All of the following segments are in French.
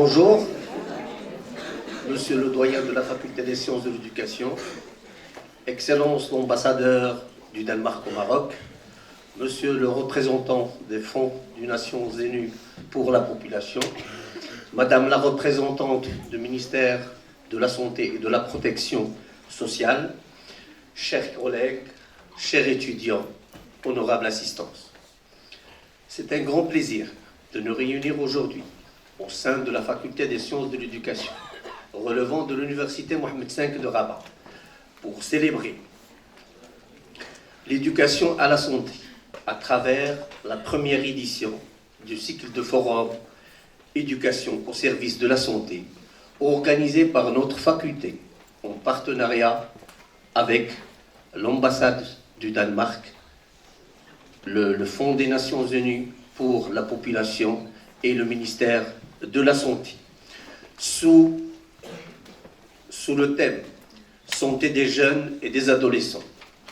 Bonjour, Monsieur le doyen de la Faculté des sciences de l'éducation, Excellence l'ambassadeur du Danemark au Maroc, Monsieur le représentant des fonds des Nations Unies pour la population, Madame la représentante du ministère de la Santé et de la Protection sociale, chers collègues, chers étudiants, honorable assistance. C'est un grand plaisir de nous réunir aujourd'hui au sein de la Faculté des sciences de l'éducation, relevant de l'Université Mohammed V de Rabat, pour célébrer l'éducation à la santé à travers la première édition du cycle de forum Éducation au service de la santé, organisé par notre faculté en partenariat avec l'ambassade du Danemark, le Fonds des Nations Unies pour la population et le ministère de la Santé, sous le thème « Santé des jeunes et des adolescents,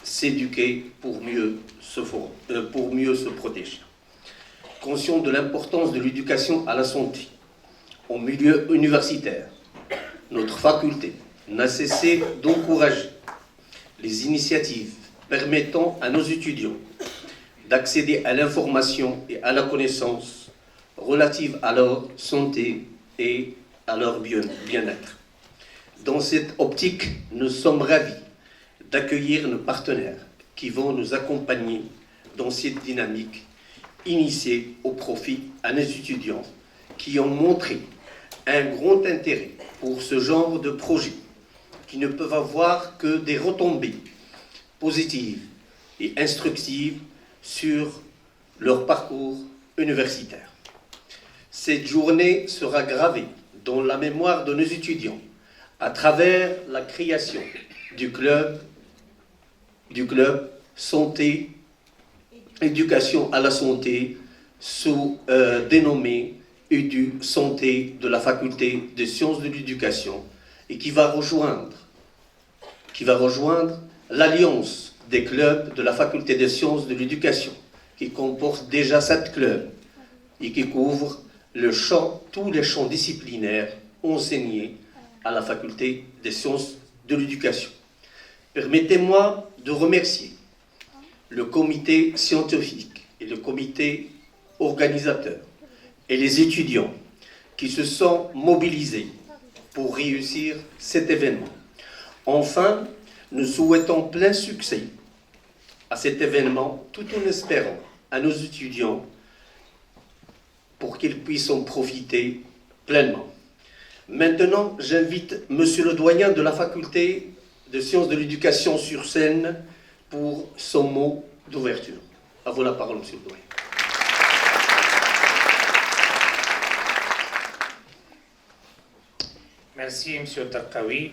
s'éduquer pour mieux se protéger ». Conscient de l'importance de l'éducation à la santé au milieu universitaire, notre faculté n'a cessé d'encourager les initiatives permettant à nos étudiants d'accéder à l'information et à la connaissance relative à leur santé et à leur bien-être. Dans cette optique, nous sommes ravis d'accueillir nos partenaires qui vont nous accompagner dans cette dynamique initiée au profit à nos étudiants qui ont montré un grand intérêt pour ce genre de projet qui ne peuvent avoir que des retombées positives et instructives sur leur parcours universitaire. Cette journée sera gravée dans la mémoire de nos étudiants à travers la création du club santé, éducation à la santé, dénommé Edu Santé de la Faculté des sciences de l'éducation, et qui va rejoindre l'alliance des clubs de la Faculté des sciences de l'éducation, qui comporte déjà 7 clubs et qui couvre tous les champs disciplinaires enseignés à la Faculté des sciences de l'éducation. Permettez-moi de remercier le comité scientifique et le comité organisateur et les étudiants qui se sont mobilisés pour réussir cet événement. Enfin, nous souhaitons plein succès à cet événement tout en espérant à nos étudiants pour qu'ils puissent en profiter pleinement. Maintenant, j'invite Monsieur le doyen de la Faculté de sciences de l'éducation sur scène pour son mot d'ouverture. À vous la parole, Monsieur le doyen. Merci, Monsieur Tarkawi.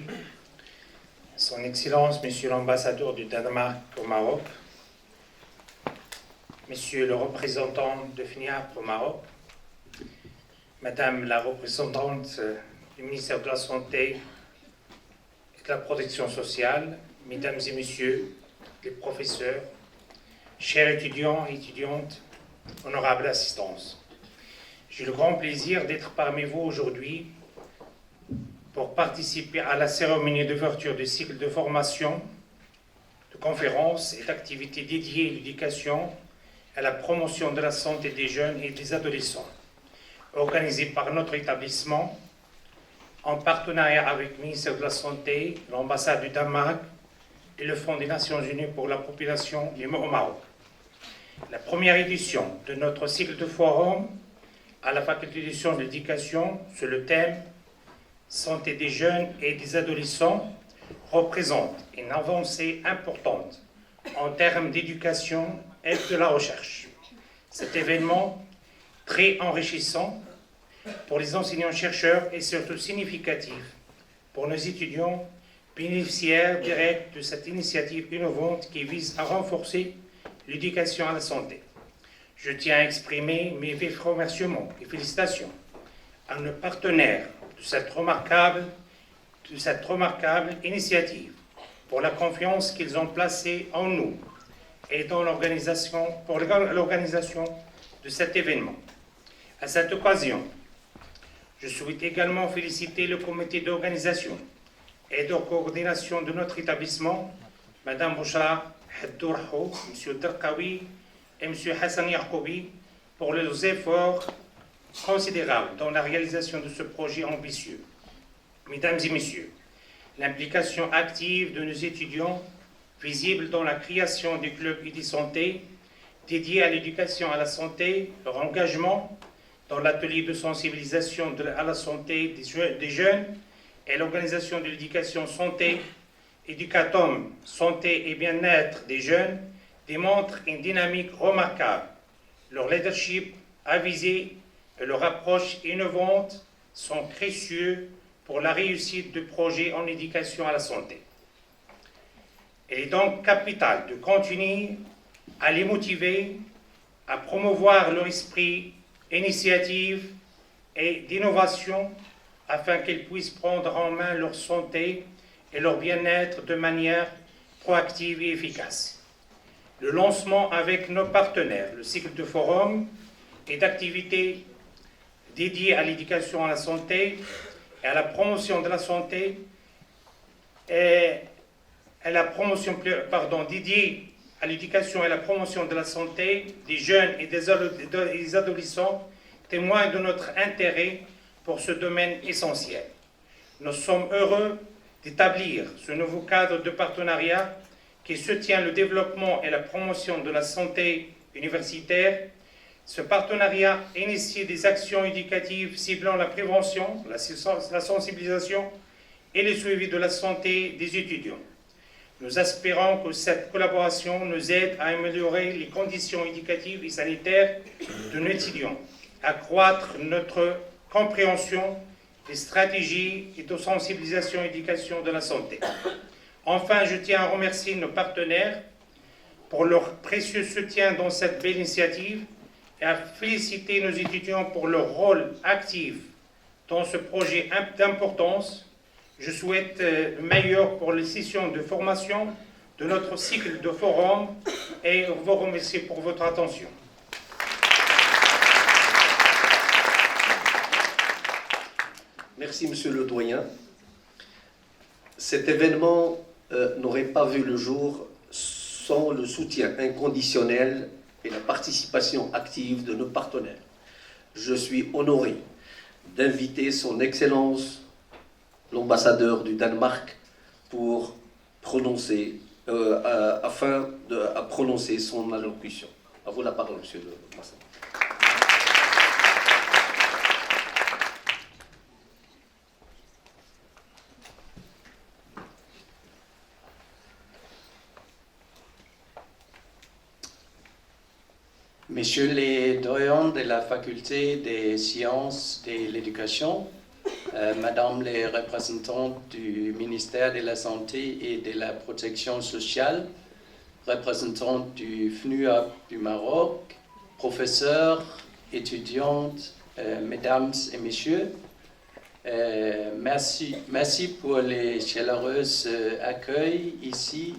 Son Excellence, Monsieur l'ambassadeur du Danemark au Maroc, Monsieur le représentant de FNIAP au Maroc, Madame la représentante du ministère de la Santé et de la Protection sociale, Mesdames et Messieurs les professeurs, chers étudiants et étudiantes, honorable assistance. J'ai le grand plaisir d'être parmi vous aujourd'hui pour participer à la cérémonie d'ouverture du cycle de formation, de conférences et d'activités dédiées à l'éducation et à la promotion de la santé des jeunes et des adolescents, organisé par notre établissement en partenariat avec le ministère de la Santé, l'ambassade du Danemark et le Fonds des Nations Unies pour la population au Maroc. La première édition de notre cycle de forum à la Faculté des sciences de l'éducation sur le thème Santé des jeunes et des adolescents représente une avancée importante en termes d'éducation et de la recherche. Cet événement très enrichissant pour les enseignants-chercheurs et surtout significatif pour nos étudiants bénéficiaires directs de cette initiative innovante qui vise à renforcer l'éducation à la santé. Je tiens à exprimer mes vifs remerciements et félicitations à nos partenaires de cette remarquable initiative pour la confiance qu'ils ont placée en nous et dans l'organisation de cet événement. À cette occasion, Je souhaite également féliciter le comité d'organisation et de coordination de notre établissement, Mme Bouchra Haddourhou, M. Darkawi et M. Hassan Yarkoubi, pour leurs efforts considérables dans la réalisation de ce projet ambitieux. Mesdames et messieurs, l'implication active de nos étudiants, visible dans la création du club e-santé dédié à l'éducation à la santé, leur engagement dans l'atelier de sensibilisation à la santé des jeunes et l'organisation de l'éducation santé, Educatom, santé et bien-être des jeunes, démontrent une dynamique remarquable. Leur leadership avisé et leur approche innovante sont précieux pour la réussite du projet en éducation à la santé. Il est donc capital de continuer à les motiver, à promouvoir leur esprit d'initiative et d'innovation afin qu'ils puissent prendre en main leur santé et leur bien-être de manière proactive et efficace. Le lancement avec nos partenaires, le cycle de forums et d'activités dédiées à l'éducation à la santé et à la promotion de la santé dédiée à l'éducation et à la promotion de la santé des jeunes et des adolescents témoignent de notre intérêt pour ce domaine essentiel. Nous sommes heureux d'établir ce nouveau cadre de partenariat qui soutient le développement et la promotion de la santé universitaire. Ce partenariat initie des actions éducatives ciblant la prévention, la sensibilisation et le suivi de la santé des étudiants. Nous espérons que cette collaboration nous aide à améliorer les conditions éducatives et sanitaires de nos étudiants, accroître notre compréhension des stratégies et de sensibilisation et d'éducation de la santé. Enfin, je tiens à remercier nos partenaires pour leur précieux soutien dans cette belle initiative et à féliciter nos étudiants pour leur rôle actif dans ce projet d'importance. Je souhaite le meilleur pour les sessions de formation de notre cycle de forum et vous remercie pour votre attention. Merci, Monsieur le Doyen. Cet événement n'aurait pas vu le jour sans le soutien inconditionnel et la participation active de nos partenaires. Je suis honoré d'inviter Son Excellence l'ambassadeur du Danemark pour prononcer, prononcer son allocution. À vous la parole, Monsieur l'ambassadeur. Messieurs les doyens de la faculté des sciences de l'éducation, Madame les représentantes du ministère de la Santé et de la Protection sociale, représentantes du FNUAP du Maroc, professeurs, étudiantes, mesdames et messieurs, merci pour les chaleureux accueils ici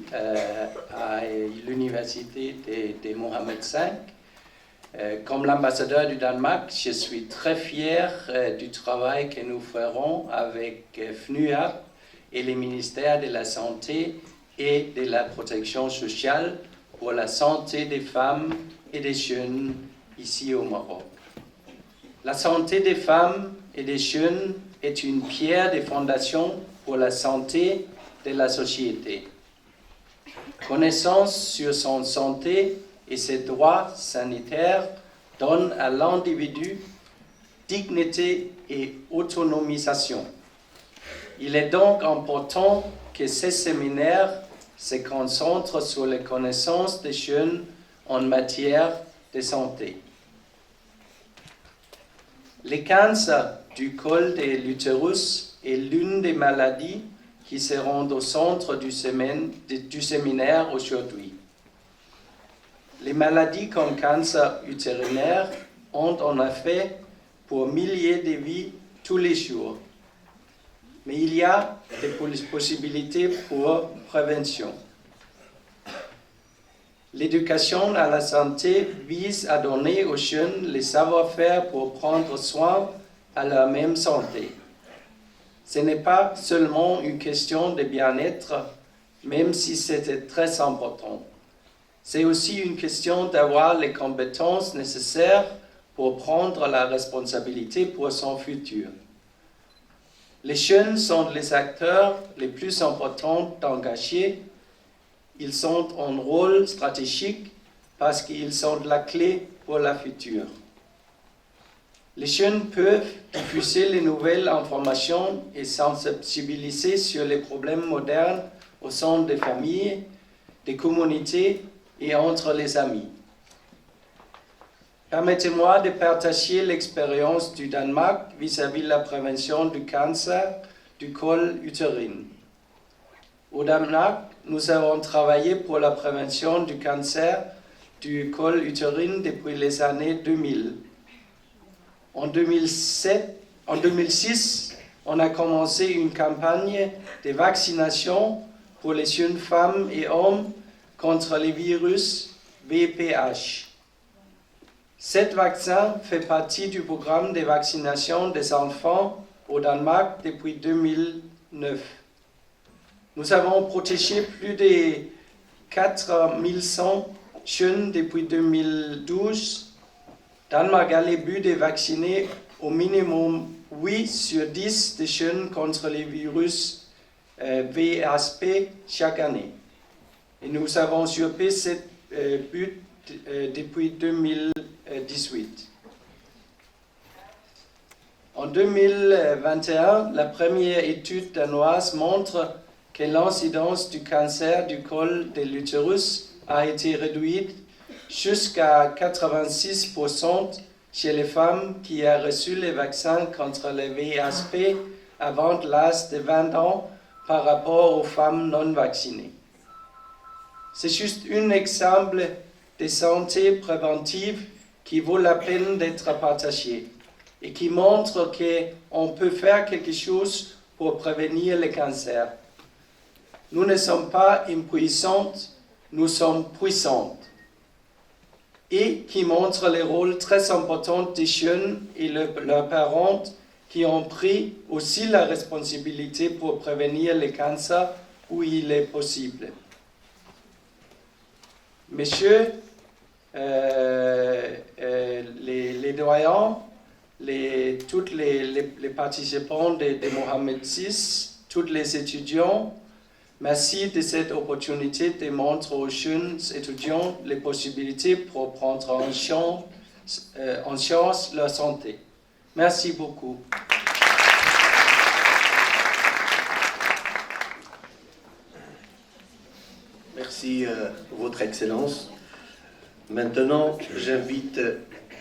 à l'université de Mohamed V. Comme l'ambassadeur du Danemark, je suis très fier du travail que nous ferons avec FNUAP et les ministères de la Santé et de la Protection sociale pour la santé des femmes et des jeunes ici au Maroc. La santé des femmes et des jeunes est une pierre de fondation pour la santé de la société. Connaissance sur son santé et ses droits sanitaires donnent à l'individu dignité et autonomisation. Il est donc important que ces séminaires se concentrent sur les connaissances des jeunes en matière de santé. Le cancer du col de l'utérus est l'une des maladies qui seront au centre du séminaire aujourd'hui. Les maladies comme cancer utérinaire ont en effet pour milliers de vies tous les jours. Mais il y a des possibilités pour prévention. L'éducation à la santé vise à donner aux jeunes les savoir-faire pour prendre soin à la même santé. Ce n'est pas seulement une question de bien-être, même si c'était très important. C'est aussi une question d'avoir les compétences nécessaires pour prendre la responsabilité pour son futur. Les jeunes sont les acteurs les plus importants d'engager. Ils sont en rôle stratégique parce qu'ils sont la clé pour la future. Les jeunes peuvent diffuser les nouvelles informations et sensibiliser sur les problèmes modernes au sein des familles, des communautés et entre les amis. Permettez-moi de partager l'expérience du Danemark vis-à-vis de la prévention du cancer du col utérin. Au Danemark, nous avons travaillé pour la prévention du cancer du col utérin depuis les années 2000. En 2006, on a commencé une campagne de vaccination pour les jeunes femmes et hommes contre le virus VPH. Cet vaccin fait partie du programme de vaccination des enfants au Danemark depuis 2009. Nous avons protégé plus de 4100 jeunes depuis 2012. Danemark a le but de vacciner au minimum 8 sur 10 des jeunes contre le virus VSP chaque année. Et nous avons surpassé ce but depuis 2018. En 2021, la première étude danoise montre que l'incidence du cancer du col de l'utérus a été réduite jusqu'à 86% chez les femmes qui ont reçu le vaccin contre le VSP avant l'âge de 20 ans par rapport aux femmes non vaccinées. C'est juste un exemple de santé préventive qui vaut la peine d'être partagé et qui montre qu'on peut faire quelque chose pour prévenir le cancer. Nous ne sommes pas impuissantes, nous sommes puissantes. Et qui montre le rôle très important des jeunes et leurs parents qui ont pris aussi la responsabilité pour prévenir le cancer où il est possible. Messieurs, les doyens, tous les participants de Mohamed VI, tous les étudiants, merci de cette opportunité de montrer aux jeunes étudiants les possibilités pour prendre en charge leur santé. Merci beaucoup. Merci, Votre Excellence. Maintenant, j'invite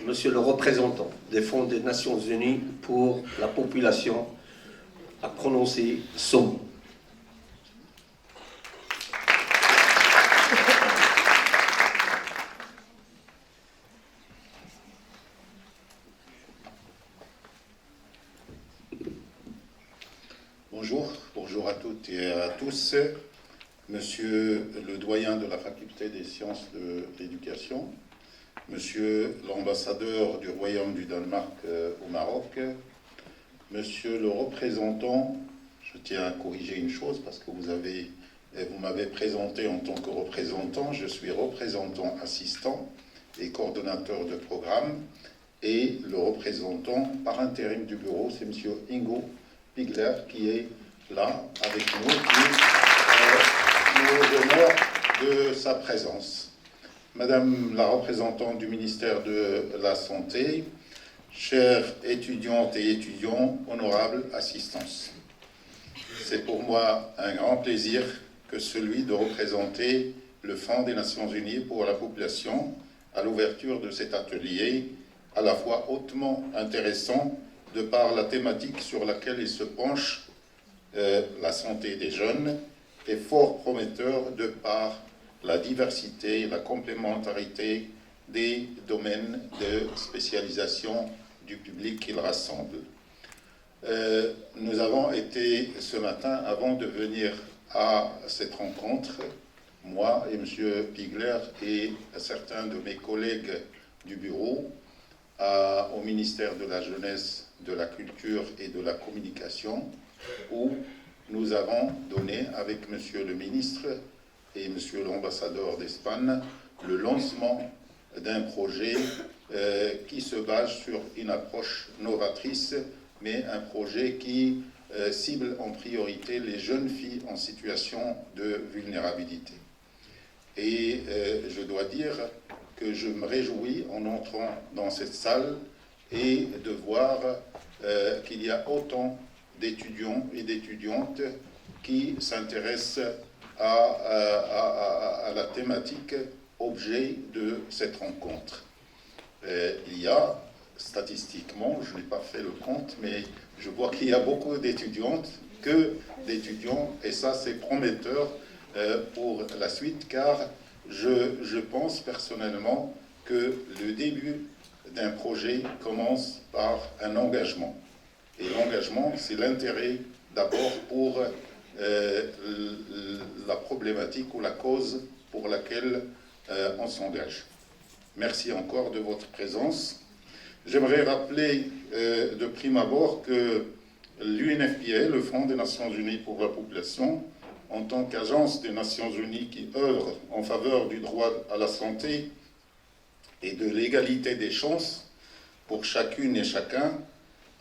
Monsieur le représentant des Fonds des Nations Unies pour la population à prononcer son mot. Bonjour à toutes et à tous. Monsieur le doyen de la faculté des sciences de l'éducation, Monsieur l'ambassadeur du Royaume du Danemark au Maroc, Monsieur le représentant, je tiens à corriger une chose parce que vous m'avez présenté en tant que représentant, je suis représentant assistant et coordonnateur de programme, et le représentant par intérim du bureau, c'est Monsieur Ingo Pigler qui est là avec nous, qui nous honore de sa présence. Madame la représentante du ministère de la Santé, chères étudiantes et étudiants, honorable assistance. C'est pour moi un grand plaisir que celui de représenter le Fonds des Nations Unies pour la population à l'ouverture de cet atelier, à la fois hautement intéressant de par la thématique sur laquelle il se penche, la santé des jeunes, et fort prometteur de par la diversité et la complémentarité des domaines de spécialisation du public qu'il rassemble. Nous avons été ce matin, avant de venir à cette rencontre, moi et M. Pigler et certains de mes collègues du bureau, au ministère de la Jeunesse, de la Culture et de la Communication, où nous avons donné, avec Monsieur le ministre et Monsieur l'ambassadeur d'Espagne, le lancement d'un projet qui se base sur une approche novatrice, mais un projet qui cible en priorité les jeunes filles en situation de vulnérabilité. Et je dois dire que je me réjouis en entrant dans cette salle et de voir qu'il y a autant d'étudiants et d'étudiantes qui s'intéressent à la thématique objet de cette rencontre. Il y a, statistiquement, je n'ai pas fait le compte, mais je vois qu'il y a beaucoup d'étudiantes que d'étudiants, et ça c'est prometteur pour la suite, car je pense personnellement que le début d'un projet commence par un engagement. Et l'engagement, c'est l'intérêt d'abord pour la problématique ou la cause pour laquelle on s'engage. Merci encore de votre présence. J'aimerais rappeler de prime abord que l'UNFPA, le Fonds des Nations Unies pour la population, en tant qu'agence des Nations Unies qui œuvre en faveur du droit à la santé et de l'égalité des chances pour chacune et chacun,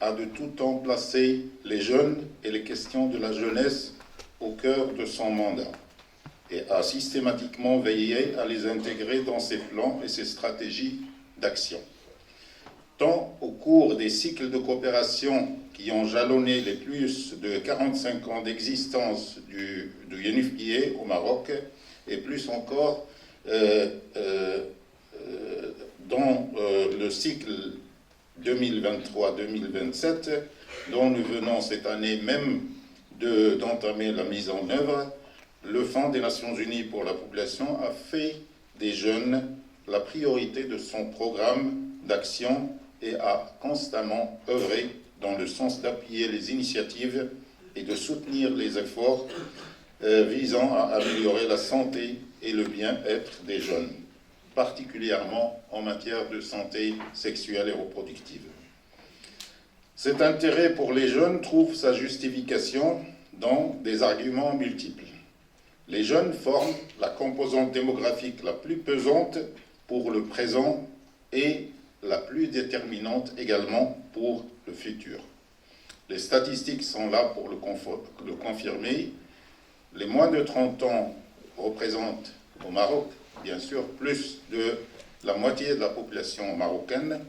a de tout temps placé les jeunes et les questions de la jeunesse au cœur de son mandat et a systématiquement veillé à les intégrer dans ses plans et ses stratégies d'action. Tant au cours des cycles de coopération qui ont jalonné les plus de 45 ans d'existence du UNFPA au Maroc, et plus encore dans le cycle 2023-2027, dont nous venons cette année même d'entamer la mise en œuvre, le Fonds des Nations Unies pour la population a fait des jeunes la priorité de son programme d'action et a constamment œuvré dans le sens d'appuyer les initiatives et de soutenir les efforts visant à améliorer la santé et le bien-être des jeunes, particulièrement en matière de santé sexuelle et reproductive. Cet intérêt pour les jeunes trouve sa justification dans des arguments multiples. Les jeunes forment la composante démographique la plus pesante pour le présent et la plus déterminante également pour le futur. Les statistiques sont là pour le confirmer. Les moins de 30 ans représentent au Maroc, bien sûr, plus de la moitié de la population marocaine,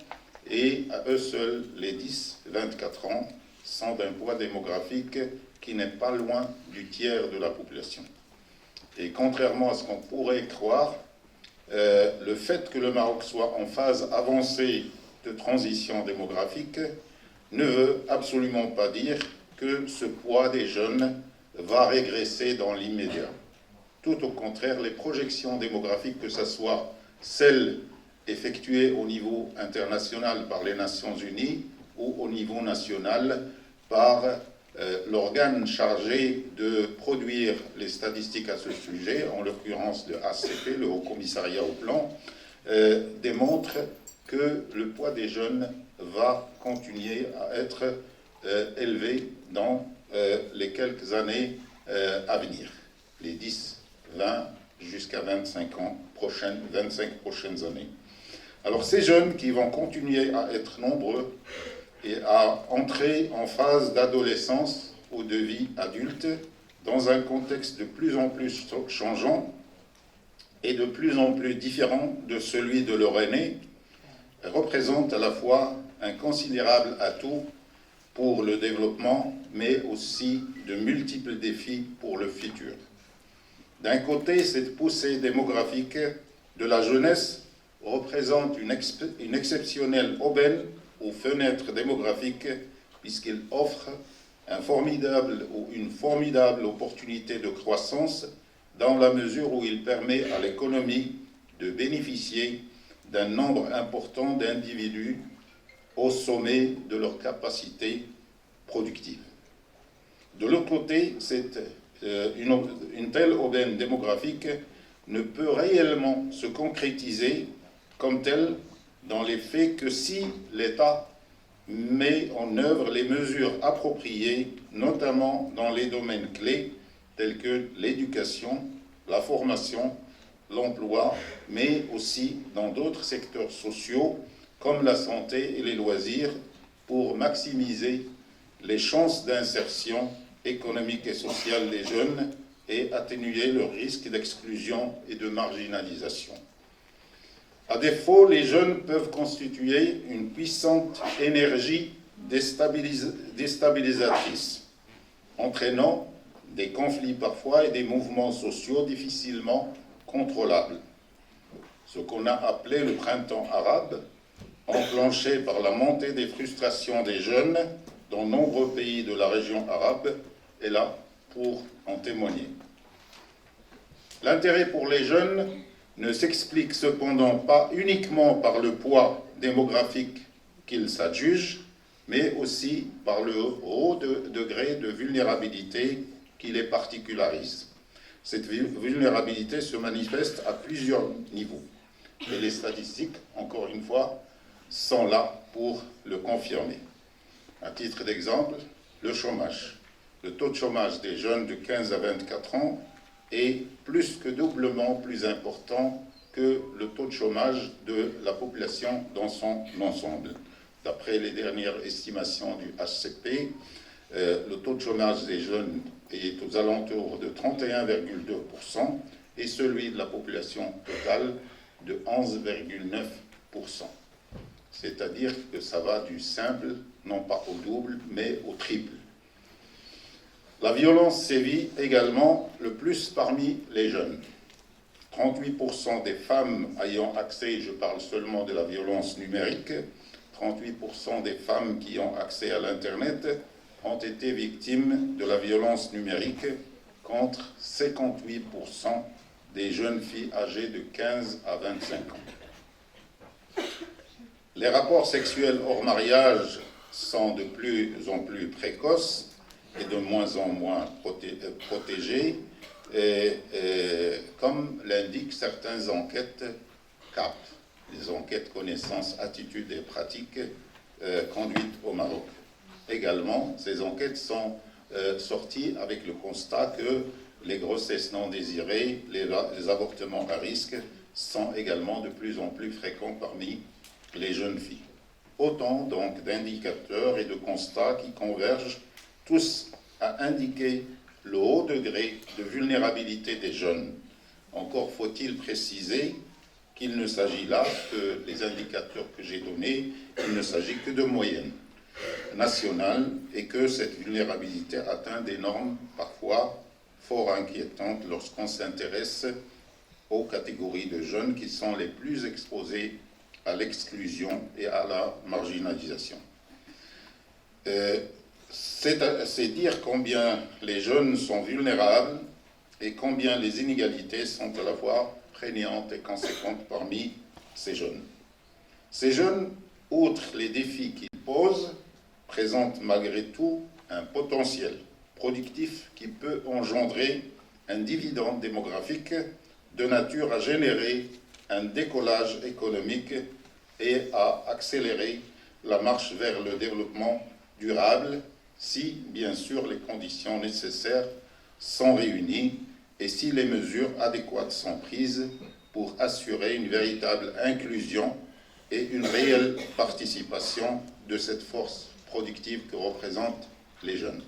et à eux seuls, les 10-24 ans sont d'un poids démographique qui n'est pas loin du tiers de la population. Et contrairement à ce qu'on pourrait croire, le fait que le Maroc soit en phase avancée de transition démographique ne veut absolument pas dire que ce poids des jeunes va régresser dans l'immédiat. Tout au contraire, les projections démographiques, que ce soit celles effectuées au niveau international par les Nations Unies ou au niveau national par l'organe chargé de produire les statistiques à ce sujet, en l'occurrence le HCP, le Haut Commissariat au Plan, démontrent que le poids des jeunes va continuer à être élevé dans les quelques années à venir, les 10, 20 jusqu'à 25 ans, 25 prochaines années. Alors ces jeunes qui vont continuer à être nombreux et à entrer en phase d'adolescence ou de vie adulte dans un contexte de plus en plus changeant et de plus en plus différent de celui de leur aîné, représentent à la fois un considérable atout pour le développement, mais aussi de multiples défis pour le futur. D'un côté, cette poussée démographique de la jeunesse représente une exceptionnelle aubaine aux fenêtres démographiques, puisqu'il offre une formidable opportunité de croissance dans la mesure où il permet à l'économie de bénéficier d'un nombre important d'individus au sommet de leur capacité productive. De l'autre côté, une telle aubaine démographique ne peut réellement se concrétiser comme telle dans les faits que si l'État met en œuvre les mesures appropriées, notamment dans les domaines clés tels que l'éducation, la formation, l'emploi, mais aussi dans d'autres secteurs sociaux comme la santé et les loisirs pour maximiser les chances d'insertion économique et sociale des jeunes et atténuer le risque d'exclusion et de marginalisation. À défaut, les jeunes peuvent constituer une puissante énergie déstabilisatrice, entraînant des conflits parfois et des mouvements sociaux difficilement contrôlables. Ce qu'on a appelé le printemps arabe, enclenché par la montée des frustrations des jeunes dans nombreux pays de la région arabe, est là pour en témoigner. L'intérêt pour les jeunes ne s'explique cependant pas uniquement par le poids démographique qu'ils s'adjugent, mais aussi par le haut degré de vulnérabilité qui les particularise. Cette vulnérabilité se manifeste à plusieurs niveaux. Et les statistiques, encore une fois, sont là pour le confirmer. À titre d'exemple, le chômage. Le taux de chômage des jeunes de 15 à 24 ans est plus que doublement plus important que le taux de chômage de la population dans son ensemble. D'après les dernières estimations du HCP, le taux de chômage des jeunes est aux alentours de 31,2% et celui de la population totale de 11,9%. C'est-à-dire que ça va du simple, non pas au double, mais au triple. La violence sévit également le plus parmi les jeunes. 38% des femmes ayant accès, je parle seulement de la violence numérique, 38% des femmes qui ont accès à l'Internet ont été victimes de la violence numérique, contre 58% des jeunes filles âgées de 15 à 25 ans. Les rapports sexuels hors mariage sont de plus en plus précoces et de moins en moins protégés, comme l'indiquent certaines enquêtes CAP, les enquêtes connaissances, attitudes et pratiques conduites au Maroc. Également, ces enquêtes sont sorties avec le constat que les grossesses non désirées, les avortements à risque sont également de plus en plus fréquents parmi les jeunes filles. Autant donc d'indicateurs et de constats qui convergent tous à indiquer le haut degré de vulnérabilité des jeunes. Encore faut-il préciser qu'il ne s'agit là que les indicateurs que j'ai donnés, il ne s'agit que de moyennes nationales et que cette vulnérabilité atteint des normes parfois fort inquiétantes lorsqu'on s'intéresse aux catégories de jeunes qui sont les plus exposées à l'exclusion et à la marginalisation. C'est dire combien les jeunes sont vulnérables et combien les inégalités sont à la fois prégnantes et conséquentes parmi ces jeunes. Ces jeunes, outre les défis qu'ils posent, présentent malgré tout un potentiel productif qui peut engendrer un dividende démographique de nature à générer un décollage économique et à accélérer la marche vers le développement durable si, bien sûr, les conditions nécessaires sont réunies et si les mesures adéquates sont prises pour assurer une véritable inclusion et une réelle participation de cette force productive que représentent les jeunes.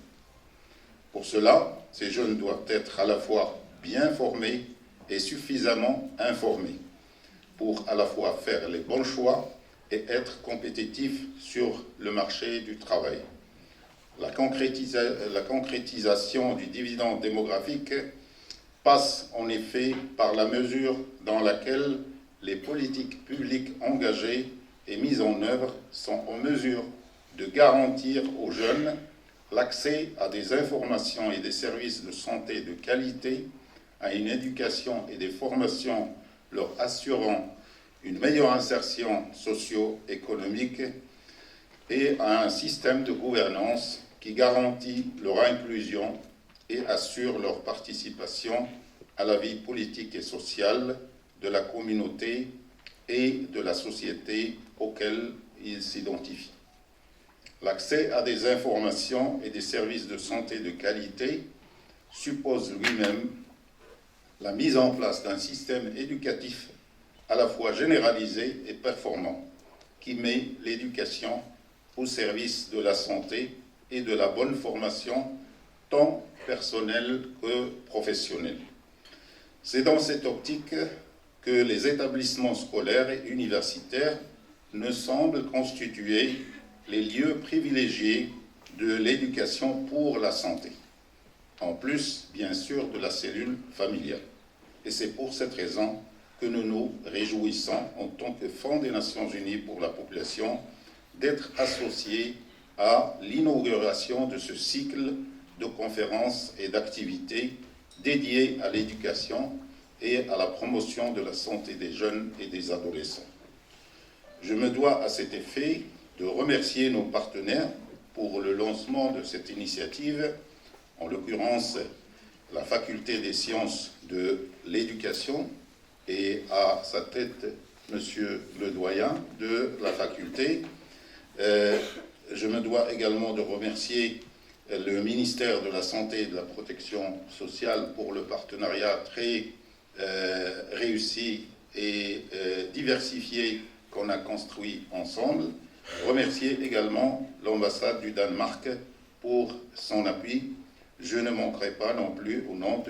Pour cela, ces jeunes doivent être à la fois bien formés et suffisamment informés pour à la fois faire les bons choix et être compétitifs sur le marché du travail. La concrétisation du dividende démographique passe en effet par la mesure dans laquelle les politiques publiques engagées et mises en œuvre sont en mesure de garantir aux jeunes l'accès à des informations et des services de santé de qualité, à une éducation et des formations leur assurant une meilleure insertion socio-économique et à un système de gouvernance qui garantit leur inclusion et assure leur participation à la vie politique et sociale de la communauté et et de la société auquel il s'identifie. L'accès à des informations et des services de santé de qualité suppose lui-même la mise en place d'un système éducatif à la fois généralisé et performant, qui met l'éducation au service de la santé et de la bonne formation, tant personnelle que professionnelle. C'est dans cette optique que les établissements scolaires et universitaires ne semblent constituer les lieux privilégiés de l'éducation pour la santé, en plus, bien sûr, de la cellule familiale. Et c'est pour cette raison que nous nous réjouissons, en tant que Fonds des Nations Unies pour la population, d'être associés à l'inauguration de ce cycle de conférences et d'activités dédiées à l'éducation et à la promotion de la santé des jeunes et des adolescents. Je me dois à cet effet de remercier nos partenaires pour le lancement de cette initiative, en l'occurrence la Faculté des sciences de l'éducation et à sa tête Monsieur le doyen de la faculté. Je me dois également de remercier le ministère de la Santé et de la Protection sociale pour le partenariat très réussi et diversifié qu'on a construit ensemble. Remercier également l'ambassade du Danemark pour son appui. Je ne manquerai pas non plus, au nom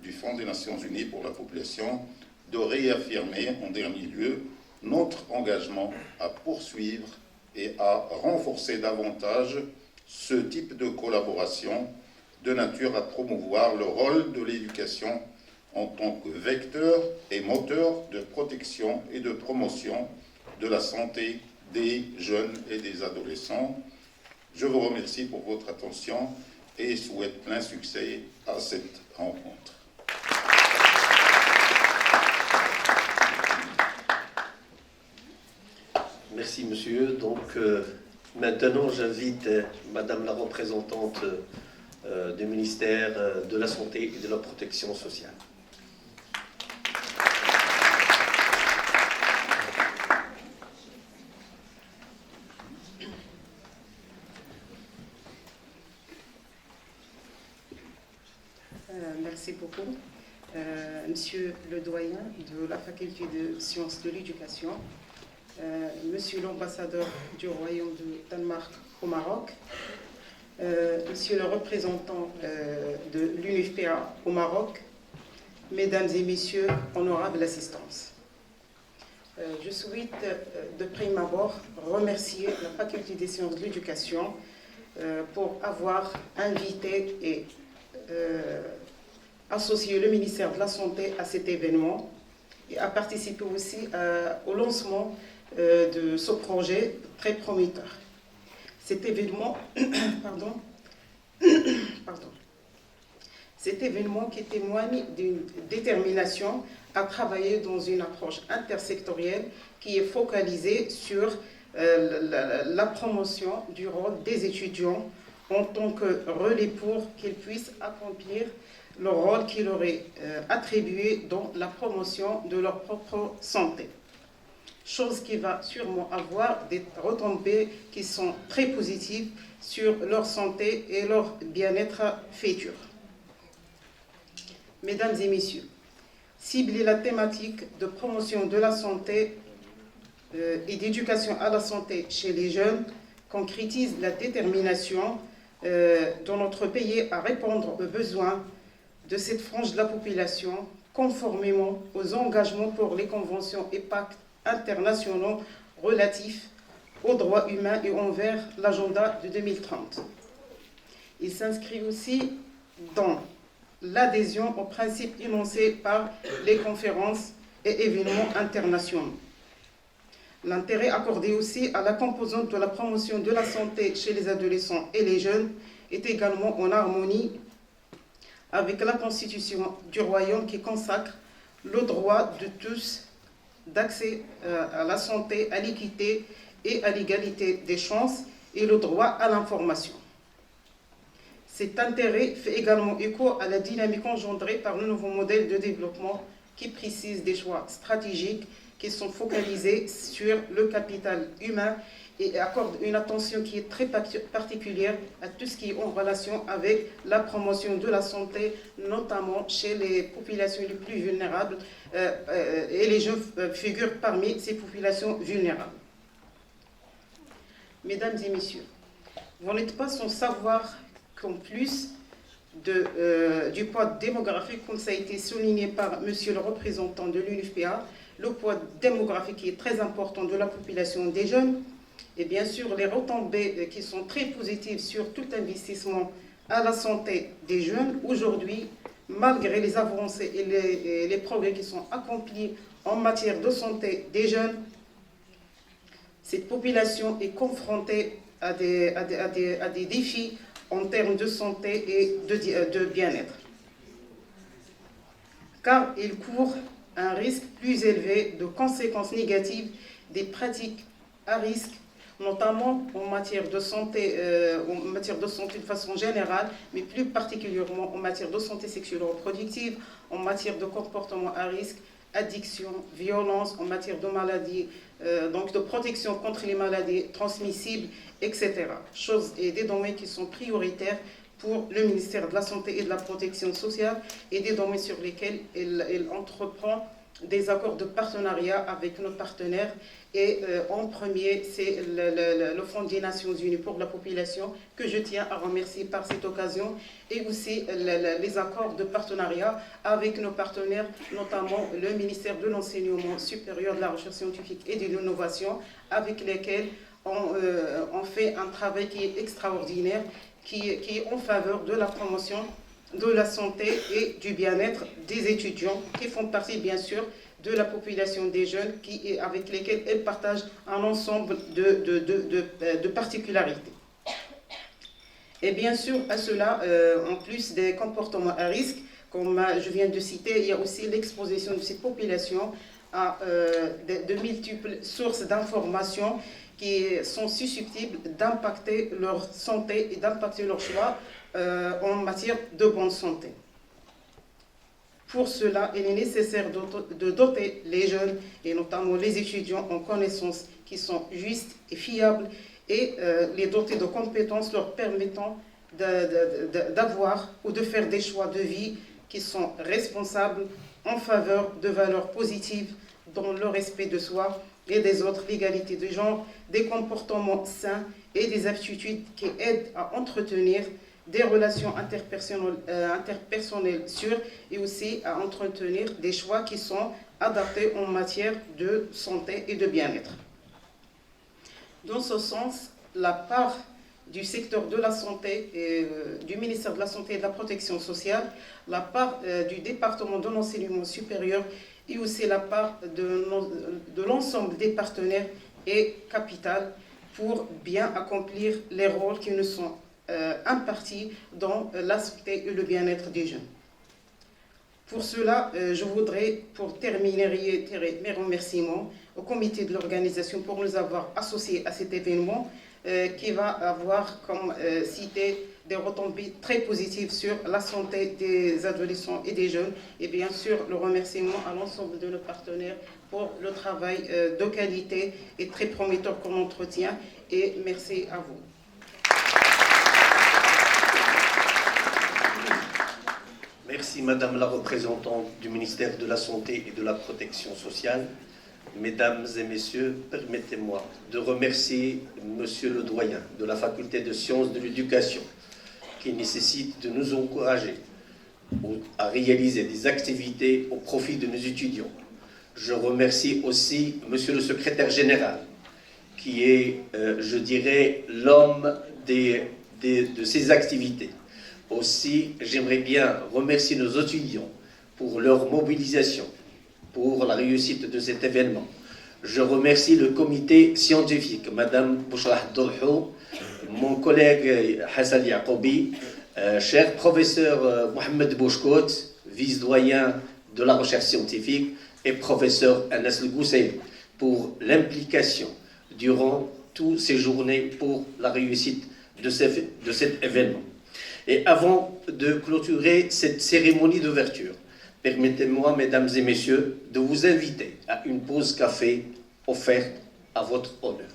du Fonds des Nations Unies pour la population, de réaffirmer en dernier lieu notre engagement à poursuivre et à renforcer davantage ce type de collaboration de nature à promouvoir le rôle de l'éducation en tant que vecteur et moteur de protection et de promotion de la santé des jeunes et des adolescents. Je vous remercie pour votre attention et souhaite plein succès à cette rencontre. Merci, monsieur. Donc, maintenant, j'invite madame la représentante du ministère de la Santé et de la Protection sociale. Merci beaucoup. Monsieur le doyen de la Faculté de sciences de l'éducation, Monsieur l'ambassadeur du Royaume du Danemark au Maroc, Monsieur le représentant de l'UNFPA au Maroc, Mesdames et Messieurs, honorables assistants. Je souhaite de prime abord remercier la Faculté des sciences de l'éducation pour avoir invité et associé le ministère de la Santé à cet événement et à participer aussi au lancement de ce projet très prometteur. Cet événement, cet événement qui témoigne d'une détermination à travailler dans une approche intersectorielle qui est focalisée sur la promotion du rôle des étudiants en tant que relais pour qu'ils puissent accomplir le rôle qui leur est attribué dans la promotion de leur propre santé. Chose qui va sûrement avoir des retombées qui sont très positives sur leur santé et leur bien-être futur. Mesdames et messieurs, cibler la thématique de promotion de la santé et d'éducation à la santé chez les jeunes concrétise la détermination de notre pays à répondre aux besoins de cette frange de la population conformément aux engagements pour les conventions et pactes internationaux relatifs aux droits humains et envers l'agenda de 2030. Il s'inscrit aussi dans l'adhésion aux principes énoncés par les conférences et événements internationaux. L'intérêt accordé aussi à la composante de la promotion de la santé chez les adolescents et les jeunes est également en harmonie avec la Constitution du Royaume qui consacre le droit de tous d'accès à la santé, à l'équité et à l'égalité des chances et le droit à l'information. Cet intérêt fait également écho à la dynamique engendrée par le nouveau modèle de développement qui précise des choix stratégiques qui sont focalisés sur le capital humain et accordent une attention qui est très particulière à tout ce qui est en relation avec la promotion de la santé, notamment chez les populations les plus vulnérables, et les jeunes figurent parmi ces populations vulnérables. Mesdames et messieurs, vous n'êtes pas sans savoir qu'en plus du poids démographique, comme ça a été souligné par monsieur le représentant de l'UNFPA, le poids démographique qui est très important de la population des jeunes, et bien sûr les retombées qui sont très positives sur tout investissement à la santé des jeunes. Aujourd'hui, malgré les avancées et les progrès qui sont accomplis en matière de santé des jeunes, cette population est confrontée à des défis en termes de santé et de bien-être. Car il court un risque plus élevé de conséquences négatives des pratiques à risque, notamment en matière de santé de façon générale, mais plus particulièrement en matière de santé sexuelle reproductive, en matière de comportement à risque, addiction, violence, en matière de maladies, donc de protection contre les maladies transmissibles, etc. Choses et des domaines qui sont prioritaires pour le ministère de la Santé et de la Protection sociale et des domaines sur lesquels il entreprend des accords de partenariat avec nos partenaires. Et en premier, c'est le Fonds des Nations Unies pour la population, que je tiens à remercier par cette occasion, et aussi les accords de partenariat avec nos partenaires, notamment le ministère de l'Enseignement supérieur, de la Recherche scientifique et de l'Innovation, avec lesquels on fait un travail qui est extraordinaire, qui est en faveur de la promotion de la santé et du bien-être des étudiants, qui font partie bien sûr de la population des jeunes avec lesquels elles partagent un ensemble de particularités. Et bien sûr, à cela, en plus des comportements à risque, comme je viens de citer, il y a aussi l'exposition de ces populations à de multiples sources d'informations qui sont susceptibles d'impacter leur santé et d'impacter leur choix en matière de bonne santé. Pour cela, il est nécessaire de doter les jeunes, et notamment les étudiants, en connaissances qui sont justes et fiables, et les doter de compétences leur permettant d'avoir ou de faire des choix de vie qui sont responsables en faveur de valeurs positives dans le respect de soi et des autres, l'égalité de genre, des comportements sains et des aptitudes qui aident à entretenir des relations interpersonnelles sûres et aussi à entretenir des choix qui sont adaptés en matière de santé et de bien-être. Dans ce sens, la part du secteur de la santé et du ministère de la Santé et de la Protection sociale, la part du département de l'enseignement supérieur et aussi la part de l'ensemble des partenaires est capitale pour bien accomplir les rôles qui nous sont impartis dans la santé et le bien-être des jeunes. Pour cela, je voudrais, pour terminer, réitérer mes remerciements au comité de l'organisation pour nous avoir associés à cet événement qui va avoir, comme cité, des retombées très positives sur la santé des adolescents et des jeunes. Et bien sûr, le remerciement à l'ensemble de nos partenaires pour le travail de qualité et très prometteur qu'on entretient. Et merci à vous. Merci Madame la représentante du ministère de la Santé et de la Protection sociale. Mesdames et Messieurs, permettez-moi de remercier Monsieur le doyen de la Faculté de Sciences de l'Éducation qui nécessite de nous encourager à réaliser des activités au profit de nos étudiants. Je remercie aussi Monsieur le secrétaire général qui est, je dirais, l'homme de ces activités. Aussi, j'aimerais bien remercier nos étudiants pour leur mobilisation, pour la réussite de cet événement. Je remercie le comité scientifique, Madame Bouchrah Dolhou, mon collègue Hassan Yaqoubi, cher professeur Mohamed Bouchkout, vice-doyen de la recherche scientifique, et professeur Anas El Gousseil, pour l'implication durant toutes ces journées pour la réussite de cet événement. Et avant de clôturer cette cérémonie d'ouverture, permettez-moi, mesdames et messieurs, de vous inviter à une pause café offerte à votre honneur.